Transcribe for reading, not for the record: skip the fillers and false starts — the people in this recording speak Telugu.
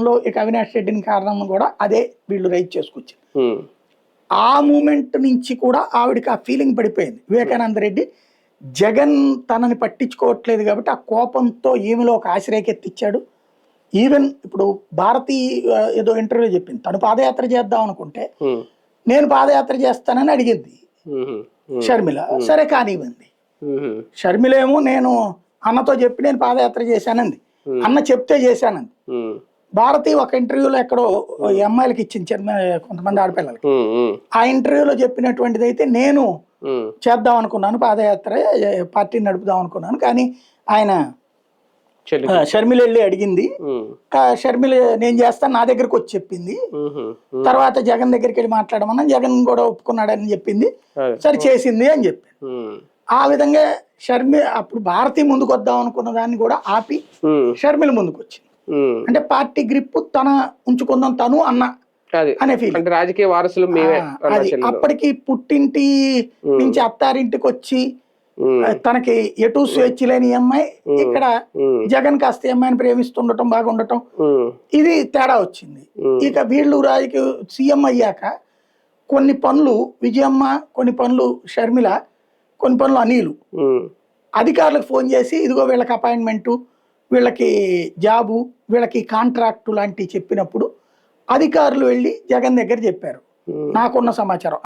విషయంలో ఇక అవినాష్ రెడ్డిని కారణం కూడా అదే వీళ్ళు రైజ్ చేసుకొచ్చారు. ఉమ్, ఆ మూమెంట్ నుంచి కూడా ఆవిడకి ఆ ఫీలింగ్ పడిపోయింది. వివేకానంద రెడ్డి జగన్ తనని పట్టించుకోవట్లేదు కాబట్టి ఆ కోపంతో ఈమెలో ఒక ఆశ్రయకెత్తిచ్చాడు. ఈవెన్ ఇప్పుడు భారతి ఏదో ఇంటర్వ్యూ చెప్పింది, తను పాదయాత్ర చేద్దాం అనుకుంటే ఉమ్, నేను పాదయాత్ర చేస్తానని అడిగింది ఉమ్, ఉమ్, షర్మిల. సరే కానివ్వండి. ఉమ్, షర్మిల ఏమో నేను అన్నతో చెప్పి నేను పాదయాత్ర చేశానంది, అన్న చెప్తే చేశానంది. ఉమ్, భారతి ఒక ఇంటర్వ్యూలో ఎక్కడో ఈ అమ్మాయిలకి ఇచ్చింది, కొంతమంది ఆడపిల్లలకి. ఉమ్, ఉమ్, ఆ ఇంటర్వ్యూలో చెప్పినటువంటిది అయితే నేను ఉమ్, చేద్దాం అనుకున్నాను పాదయాత్ర, పార్టీని నడుపుదాం అనుకున్నాను, కానీ ఆయన చెల్లి. షర్మిల వెళ్ళి అడిగింది, ఉమ్, షర్మిల నేను చేస్తాను నా దగ్గరకు వచ్చి చెప్పింది. ఉమ్, ఉమ్, తర్వాత జగన్ దగ్గరికి వెళ్ళి మాట్లాడమన్నా జగన్ కూడా ఒప్పుకున్నాడని చెప్పింది. అదే. సరే చేసింది అని చెప్పాను. ఉమ్, ఆ విధంగా అప్పుడు భారతి ముందుకు వద్దాం అనుకున్న దాన్ని కూడా ఆపి ఉమ్, షర్మిల ముందుకు వచ్చింది. ఉమ్, అంటే పార్టీ గ్రిప్ తన ఉంచుకుందాం తను అన్న అది అనే ఫీల్. అంటే రాజకీయ వారసులు మేమే అన్న అది చెల్లెలు. అప్పటికి పుట్టింటి నుంచి అత్తారింటికి వచ్చి ఉమ్, తనకి ఎటు స్వేచ్ఛ లేని ఈ అమ్మాయి ఇక్కడ ఉమ్, జగన్ కాస్త ఈ అమ్మాయిని ప్రేమిస్తుండటం బాగుండటం, ఉమ్, ఇది తేడా వచ్చింది. ఇక వీళ్ళు రాజకీయ సీఎం అయ్యాక కొన్ని పనులు విజయమ్మ, కొన్ని పనులు షర్మిల, కొన్ని పనులు అనిలు ఉమ్, అధికారులకు ఫోన్ చేసి ఇదిగో వీళ్ళకి అపాయింట్మెంటు, వీళ్ళకి జాబు, వీళ్ళకి కాంట్రాక్టు లాంటివి చెప్పినప్పుడు అధికారులు వెళ్ళి జగన్ దగ్గర చెప్పారు, ఉమ్. నాకున్న సమాచారం.